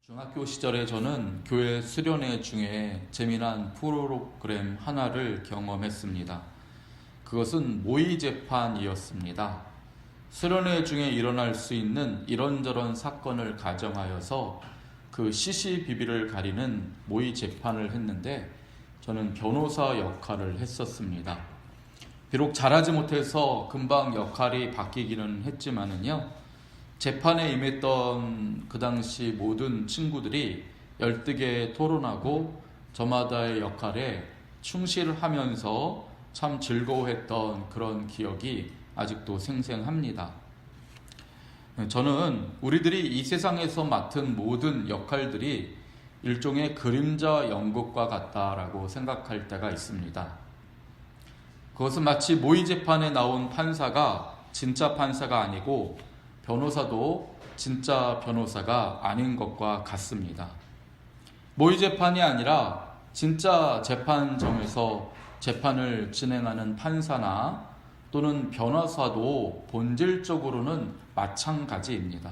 중학교 시절에 저는 교회 수련회 중에 재미난 프로그램 하나를 경험했습니다. 그것은 모의 재판이었습니다. 수련회 중에 일어날 수 있는 이런저런 사건을 가정하여서 그 시시비비를 가리는 모의 재판을 했는데 저는 변호사 역할을 했었습니다. 비록 잘하지 못해서 금방 역할이 바뀌기는 했지만은요, 재판에 임했던 그 당시 모든 친구들이 열ጥ게 토론하고 저마다의 역할에 충실하면서 참 즐거워했던 그런 기억이 아직도 생생합니다. 저는 우리들이 이 세상에서 맡은 모든 역할들이 일종의 그림자 연극과 같다라고 생각할 때가 있습니다. 그것은 마치 모의 재판에 나온 판사가 진짜 판사가 아니고 변호사도 진짜 변호사가 아닌 것과 같습니다. 모의 재판이 아니라 진짜 재판정에서 재판을 진행하는 판사나 또는 변호사도 본질적으로는 마찬가지입니다.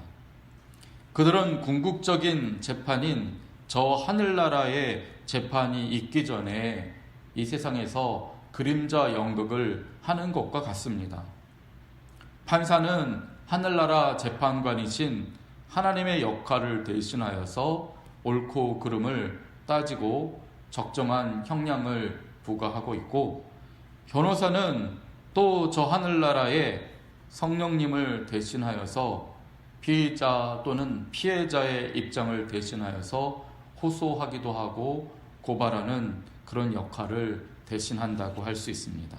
그들은 궁극적인 재판인 저 하늘나라의 재판이 있기 전에 이 세상에서 그림자 연극을 하는 것과 같습니다. 판사는 하늘나라 재판관이신 하나님의 역할을 대신하여서 옳고 그름을 따지고 적정한 형량을 부과하고 있고, 변호사는 또 저 하늘나라의 성령님을 대신하여서 피의자 또는 피해자의 입장을 대신하여서 호소하기도 하고 고발하는 그런 역할을 대신한다고 할 수 있습니다.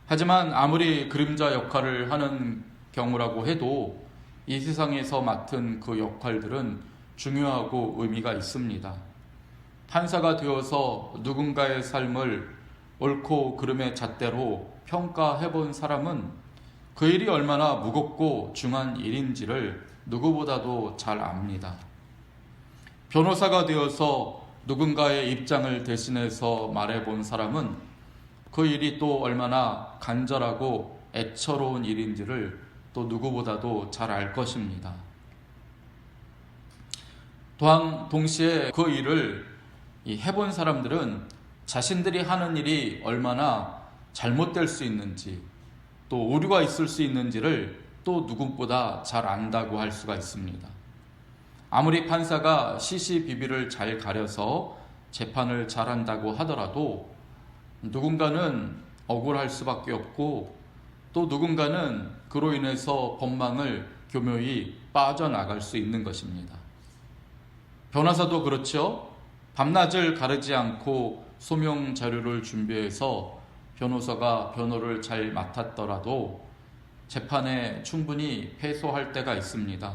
하지만 아무리 그림자 역할을 하는 경우라고 해도 이 세상에서 맡은 그 역할들은 중요하고 의미가 있습니다. 판사가 되어서 누군가의 삶을 옳고 그름의 잣대로 평가해 본 사람은 그 일이 얼마나 무겁고 중한 일인지를 누구보다도 잘 압니다. 변호사가 되어서 누군가의 입장을 대신해서 말해 본 사람은 그 일이 또 얼마나 간절하고 애처로운 일인지를 또 누구보다도 잘 알 것입니다. 또한 동시에 그 일을 해본 사람들은 자신들이 하는 일이 얼마나 잘못될 수 있는지 또 오류가 있을 수 있는지를 또 누구보다 잘 안다고 할 수가 있습니다. 아무리 판사가 시시비비를 잘 가려서 재판을 잘한다고 하더라도 누군가는 억울할 수밖에 없고 또 누군가는 그로 인해서 법망을 교묘히 빠져나갈 수 있는 것입니다. 변호사도 그렇죠. 밤낮을 가르지 않고 소명 자료를 준비해서 변호사가 변호를 잘 맡았더라도 재판에 충분히 패소할 때가 있습니다.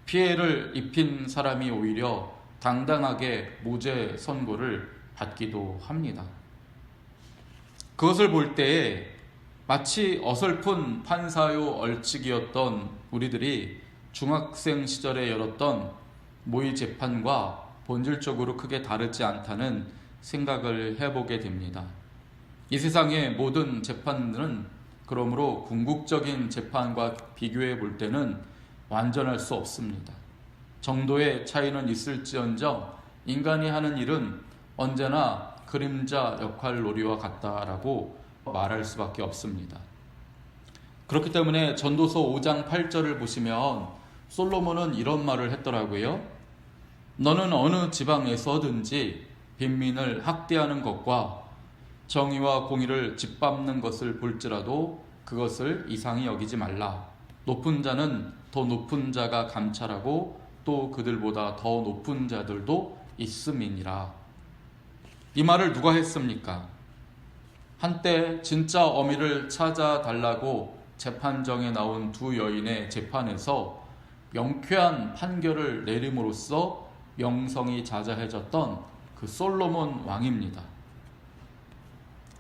피해를 입힌 사람이 오히려 당당하게 무죄 선고를 받기도 합니다. 그것을 볼 때에 마치 어설픈 판사요 얼치기였던 우리들이 중학생 시절에 열었던 모의 재판과 본질적으로 크게 다르지 않다는 생각을 해보게 됩니다. 이 세상의 모든 재판들은 그러므로 궁극적인 재판과 비교해 볼 때는 완전할 수 없습니다. 정도의 차이는 있을지언정 인간이 하는 일은 언제나 그림자 역할 놀이와 같다라고 말할 수밖에 없습니다. 그렇기 때문에 전도서 5장 8절을 보시면 솔로몬은 이런 말을 했더라고요. 너는 어느 지방에서든지 빈민을 학대하는 것과 정의와 공의를 짓밟는 것을 볼지라도 그것을 이상히 여기지 말라. 높은 자는 더 높은 자가 감찰하고 또 그들보다 더 높은 자들도 있음이니라. 이 말을 누가 했습니까? 한때 진짜 어미를 찾아달라고 재판정에 나온 두 여인의 재판에서 명쾌한 판결을 내림으로써 명성이 자자해졌던 그 솔로몬 왕입니다.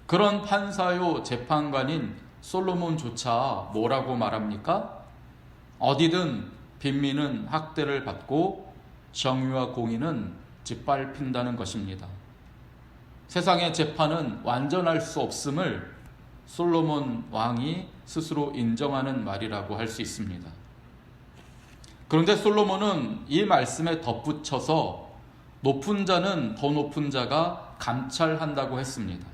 그런 판사요 재판관인 솔로몬조차 뭐라고 말합니까? 어디든 빈민은 학대를 받고 정의와 공의는 짓밟힌다는 것입니다. 세상의 재판은 완전할 수 없음을 솔로몬 왕이 스스로 인정하는 말이라고 할 수 있습니다. 그런데 솔로몬은 이 말씀에 덧붙여서 높은 자는 더 높은 자가 감찰한다고 했습니다.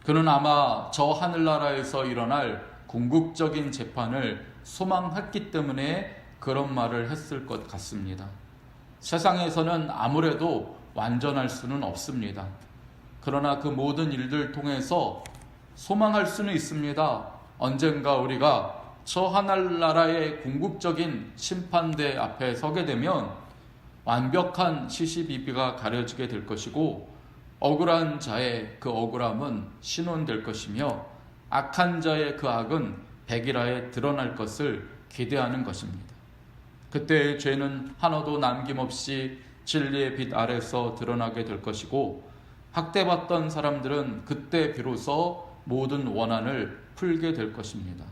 그는 아마 저 하늘나라에서 일어날 궁극적인 재판을 소망했기 때문에 그런 말을 했을 것 같습니다. 세상에서는 아무래도 완전할 수는 없습니다. 그러나 그 모든 일들 통해서 소망할 수는 있습니다. 언젠가 우리가 저 하늘나라의 궁극적인 심판대 앞에 서게 되면 완벽한 시시비비가 가려지게 될 것이고, 억울한 자의 그 억울함은 신원될 것이며, 악한 자의 그 악은 백일하에 드러날 것을 기대하는 것입니다. 그때의 죄는 하나도 남김없이 진리의 빛 아래서 드러나게 될 것이고, 학대받던 사람들은 그때 비로소 모든 원한을 풀게 될 것입니다.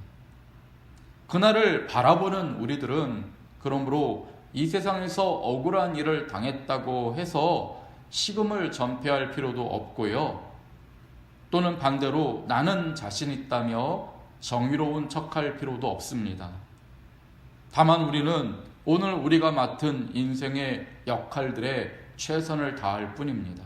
그날을 바라보는 우리들은 그러므로 이 세상에서 억울한 일을 당했다고 해서 식음을 전폐할 필요도 없고요. 또는 반대로 나는 자신 있다며 정의로운 척할 필요도 없습니다. 다만 우리는 오늘 우리가 맡은 인생의 역할들에 최선을 다할 뿐입니다.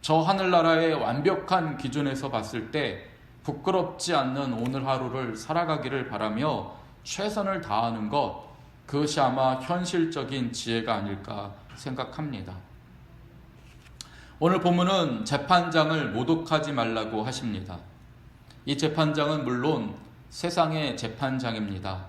저 하늘나라의 완벽한 기준에서 봤을 때 부끄럽지 않는 오늘 하루를 살아가기를 바라며 최선을 다하는 것, 그것이 아마 현실적인 지혜가 아닐까 생각합니다. 오늘 본문은 재판장을 모독하지 말라고 하십니다. 이 재판장은 물론 세상의 재판장입니다.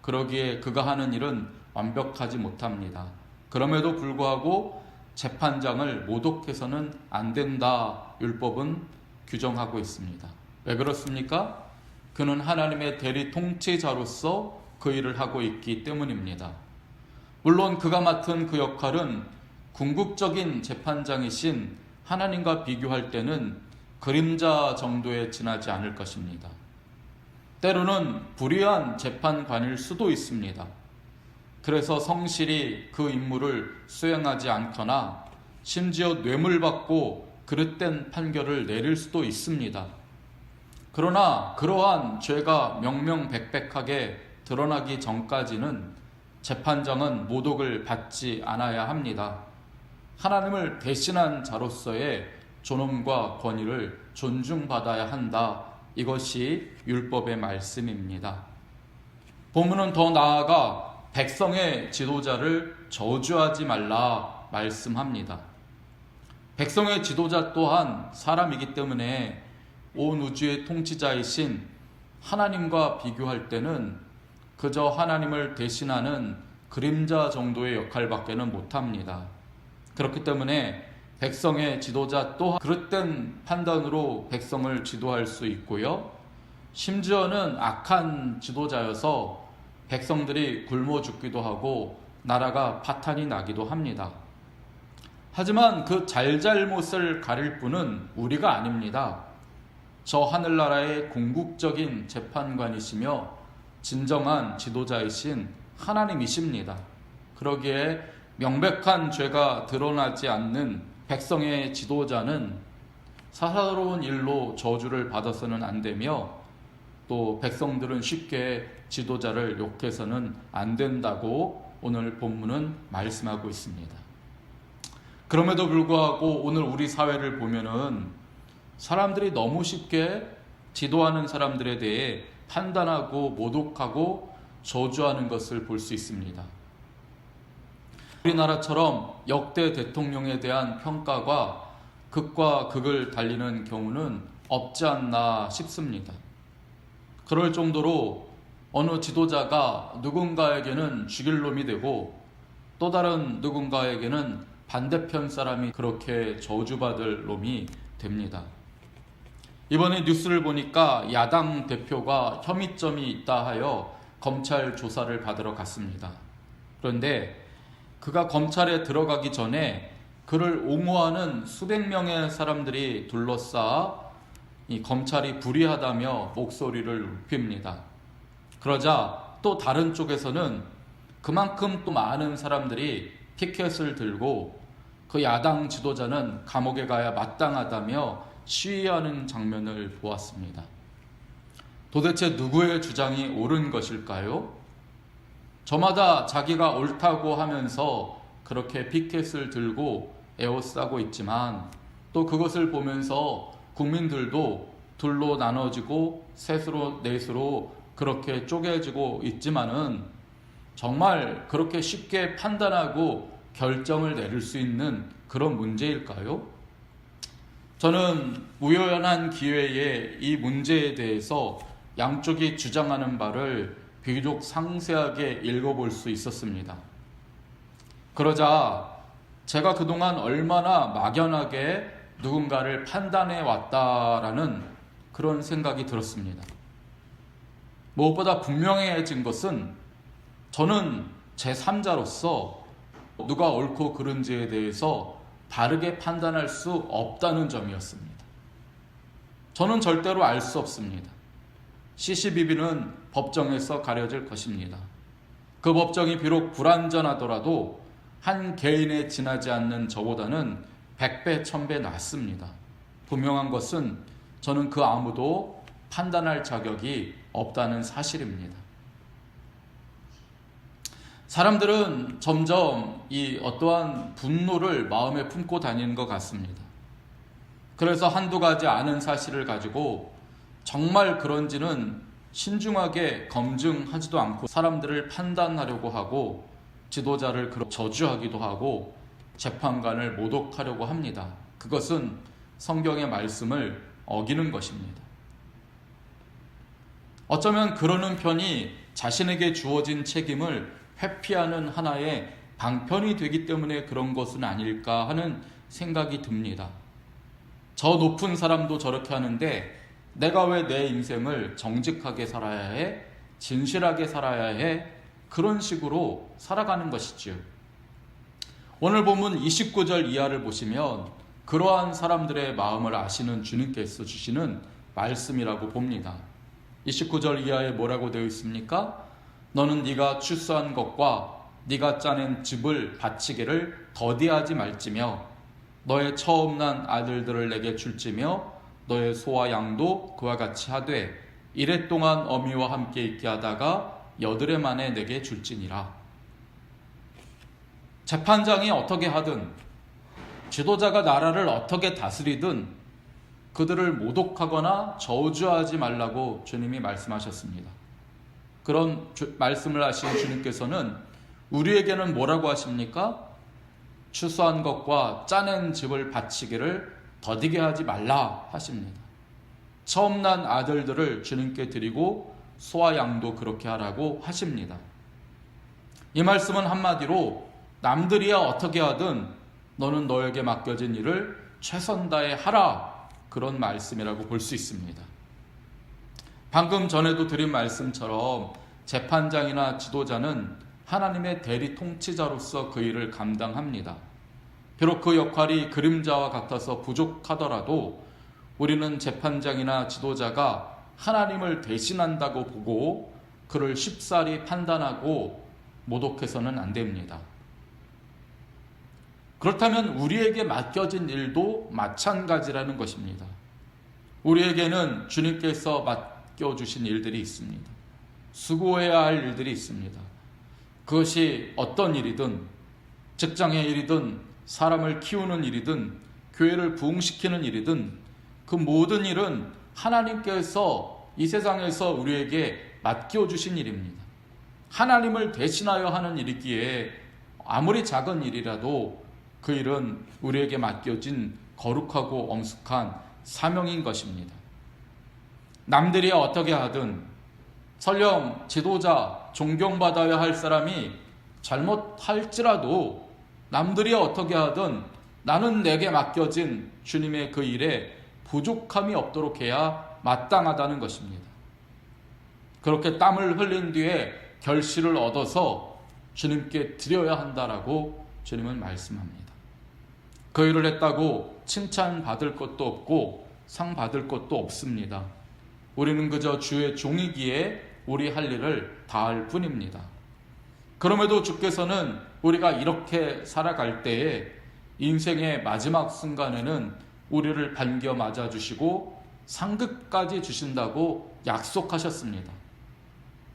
그러기에 그가 하는 일은 완벽하지 못합니다. 그럼에도 불구하고 재판장을 모독해서는 안 된다, 율법은 규정하고 있습니다. 왜 그렇습니까? 그는 하나님의 대리 통치자로서 그 일을 하고 있기 때문입니다. 물론 그가 맡은 그 역할은 궁극적인 재판장이신 하나님과 비교할 때는 그림자 정도에 지나지 않을 것입니다. 때로는 불의한 재판관일 수도 있습니다. 그래서 성실히 그 임무를 수행하지 않거나 심지어 뇌물받고 그릇된 판결을 내릴 수도 있습니다. 그러나 그러한 죄가 명명백백하게 드러나기 전까지는 재판장은 모독을 받지 않아야 합니다. 하나님을 대신한 자로서의 존엄과 권위를 존중받아야 한다. 이것이 율법의 말씀입니다. 본문은 더 나아가 백성의 지도자를 저주하지 말라 말씀합니다. 백성의 지도자 또한 사람이기 때문에 온 우주의 통치자이신 하나님과 비교할 때는 그저 하나님을 대신하는 그림자 정도의 역할밖에는 못합니다. 그렇기 때문에 백성의 지도자 또한 그릇된 판단으로 백성을 지도할 수 있고요. 심지어는 악한 지도자여서 백성들이 굶어 죽기도 하고 나라가 파탄이 나기도 합니다. 하지만 그 잘잘못을 가릴 분은 우리가 아닙니다. 저 하늘나라의 궁극적인 재판관이시며 진정한 지도자이신 하나님이십니다. 그러기에 명백한 죄가 드러나지 않는 백성의 지도자는 사사로운 일로 저주를 받아서는 안 되며, 또 백성들은 쉽게 지도자를 욕해서는 안 된다고 오늘 본문은 말씀하고 있습니다. 그럼에도 불구하고 오늘 우리 사회를 보면은 사람들이 너무 쉽게 지도하는 사람들에 대해 판단하고 모독하고 저주하는 것을 볼 수 있습니다. 우리나라처럼 역대 대통령에 대한 평가가 극과 극을 달리는 경우는 없지 않나 싶습니다. 그럴 정도로 어느 지도자가 누군가에게는 죽일 놈이 되고 또 다른 누군가에게는 반대편 사람이 그렇게 저주받을 놈이 됩니다. 이번에 뉴스를 보니까 야당 대표가 혐의점이 있다 하여 검찰 조사를 받으러 갔습니다. 그런데 그가 검찰에 들어가기 전에 그를 옹호하는 수백 명의 사람들이 둘러싸 이 검찰이 불의하다며 목소리를 높입니다. 그러자 또 다른 쪽에서는 그만큼 또 많은 사람들이 피켓을 들고 그 야당 지도자는 감옥에 가야 마땅하다며 시위하는 장면을 보았습니다. 도대체 누구의 주장이 옳은 것일까요? 저마다 자기가 옳다고 하면서 그렇게 피켓을 들고 에워싸고 있지만 또 그것을 보면서 국민들도 둘로 나눠지고 셋으로 넷으로 그렇게 쪼개지고 있지만은 정말 그렇게 쉽게 판단하고 결정을 내릴 수 있는 그런 문제일까요? 저는 우연한 기회에 이 문제에 대해서 양쪽이 주장하는 바를 비교적 상세하게 읽어볼 수 있었습니다. 그러자 제가 그동안 얼마나 막연하게 누군가를 판단해 왔다라는 그런 생각이 들었습니다. 무엇보다 분명해진 것은 저는 제3자로서 누가 옳고 그른지에 대해서 바르게 판단할 수 없다는 점이었습니다. 저는 절대로 알 수 없습니다. CCBB는 법정에서 가려질 것입니다. 그 법정이 비록 불완전하더라도 한 개인에 지나지 않는 저보다는 100배, 1000배 낫습니다. 분명한 것은 저는 그 아무도 판단할 자격이 없다는 사실입니다. 사람들은 점점 이 어떠한 분노를 마음에 품고 다니는 것 같습니다. 그래서 한두 가지 아는 사실을 가지고 정말 그런지는 신중하게 검증하지도 않고 사람들을 판단하려고 하고 지도자를 저주하기도 하고 재판관을 모독하려고 합니다. 그것은 성경의 말씀을 어기는 것입니다. 어쩌면 그러는 편이 자신에게 주어진 책임을 회피하는 하나의 방편이 되기 때문에 그런 것은 아닐까 하는 생각이 듭니다. 저 높은 사람도 저렇게 하는데 내가 왜 내 인생을 정직하게 살아야 해? 진실하게 살아야 해? 그런 식으로 살아가는 것이지요. 오늘 본문 29절 이하를 보시면 그러한 사람들의 마음을 아시는 주님께서 주시는 말씀이라고 봅니다. 29절 이하에 뭐라고 되어 있습니까? 너는 네가 추수한 것과 네가 짜낸 즙을 바치기를 더디하지 말지며 너의 처음 난 아들들을 내게 줄지며 너의 소와 양도 그와 같이 하되 이래 동안 어미와 함께 있게 하다가 여드레 만에 내게 줄지니라. 재판장이 어떻게 하든 지도자가 나라를 어떻게 다스리든 그들을 모독하거나 저주하지 말라고 주님이 말씀하셨습니다. 그런 말씀을 하신 주님께서는 우리에게는 뭐라고 하십니까? 추수한 것과 짜낸 즙을 바치기를 더디게 하지 말라 하십니다. 처음 난 아들들을 주님께 드리고 소와 양도 그렇게 하라고 하십니다. 이 말씀은 한마디로 남들이야 어떻게 하든 너는 너에게 맡겨진 일을 최선 다해 하라, 그런 말씀이라고 볼 수 있습니다. 방금 전에도 드린 말씀처럼 재판장이나 지도자는 하나님의 대리 통치자로서 그 일을 감당합니다. 비록 그 역할이 그림자와 같아서 부족하더라도 우리는 재판장이나 지도자가 하나님을 대신한다고 보고 그를 쉽사리 판단하고 모독해서는 안 됩니다. 그렇다면 우리에게 맡겨진 일도 마찬가지라는 것입니다. 우리에게는 주님께서 맡겨주신 일들이 있습니다. 수고해야 할 일들이 있습니다. 그것이 어떤 일이든 직장의 일이든 사람을 키우는 일이든 교회를 부흥시키는 일이든 그 모든 일은 하나님께서 이 세상에서 우리에게 맡겨주신 일입니다. 하나님을 대신하여 하는 일이기에 아무리 작은 일이라도 그 일은 우리에게 맡겨진 거룩하고 엄숙한 사명인 것입니다. 남들이 어떻게 하든 설령 지도자, 존경받아야 할 사람이 잘못할지라도 남들이 어떻게 하든 나는 내게 맡겨진 주님의 그 일에 부족함이 없도록 해야 마땅하다는 것입니다. 그렇게 땀을 흘린 뒤에 결실을 얻어서 주님께 드려야 한다라고 주님은 말씀합니다. 그 일을 했다고 칭찬받을 것도 없고 상 받을 것도 없습니다. 우리는 그저 주의 종이기에 우리 할 일을 다할 뿐입니다. 그럼에도 주께서는 우리가 이렇게 살아갈 때에 인생의 마지막 순간에는 우리를 반겨 맞아주시고 상급까지 주신다고 약속하셨습니다.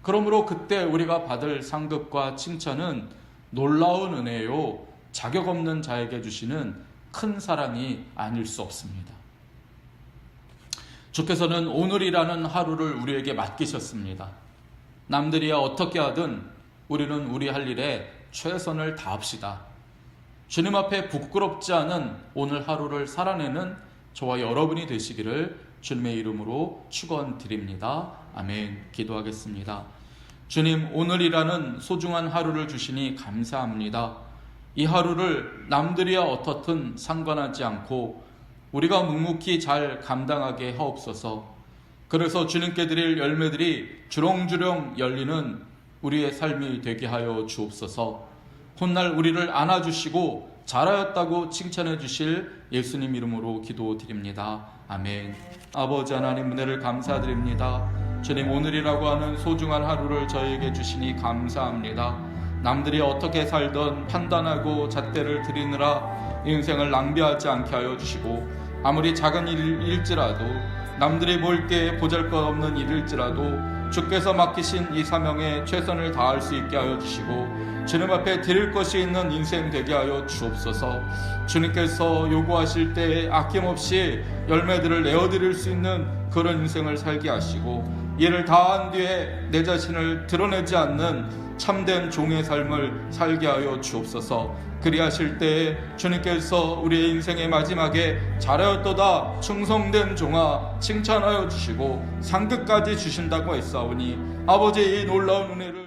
그러므로 그때 우리가 받을 상급과 칭찬은 놀라운 은혜요, 자격 없는 자에게 주시는 큰 사랑이 아닐 수 없습니다. 주께서는 오늘이라는 하루를 우리에게 맡기셨습니다. 남들이야 어떻게 하든 우리는 우리 할 일에 최선을 다합시다. 주님 앞에 부끄럽지 않은 오늘 하루를 살아내는 저와 여러분이 되시기를 주님의 이름으로 축원드립니다. 아멘. 기도하겠습니다. 주님, 오늘이라는 소중한 하루를 주시니 감사합니다. 이 하루를 남들이야 어떻든 상관하지 않고 우리가 묵묵히 잘 감당하게 하옵소서. 그래서 주님께 드릴 열매들이 주렁주렁 열리는 우리의 삶이 되게 하여 주옵소서. 훗날 우리를 안아주시고 잘하였다고 칭찬해 주실 예수님 이름으로 기도드립니다. 아멘. 아버지 하나님, 은혜를 감사드립니다. 주님, 오늘이라고 하는 소중한 하루를 저에게 주시니 감사합니다. 남들이 어떻게 살던 판단하고 잣대를 들이느라 인생을 낭비하지 않게 하여 주시고, 아무리 작은 일일지라도, 남들이 볼 게 보잘것없는 일일지라도 주께서 맡기신 이 사명에 최선을 다할 수 있게 하여 주시고, 주님 앞에 드릴 것이 있는 인생 되게 하여 주옵소서. 주님께서 요구하실 때 아낌없이 열매들을 내어드릴 수 있는 그런 인생을 살게 하시고, 이를 다한 뒤에 내 자신을 드러내지 않는 참된 종의 삶을 살게 하여 주옵소서. 그리하실 때에 주님께서 우리의 인생의 마지막에 잘하였도다 충성된 종아 칭찬하여 주시고 상급까지 주신다고 했사오니, 아버지의 이 놀라운 은혜를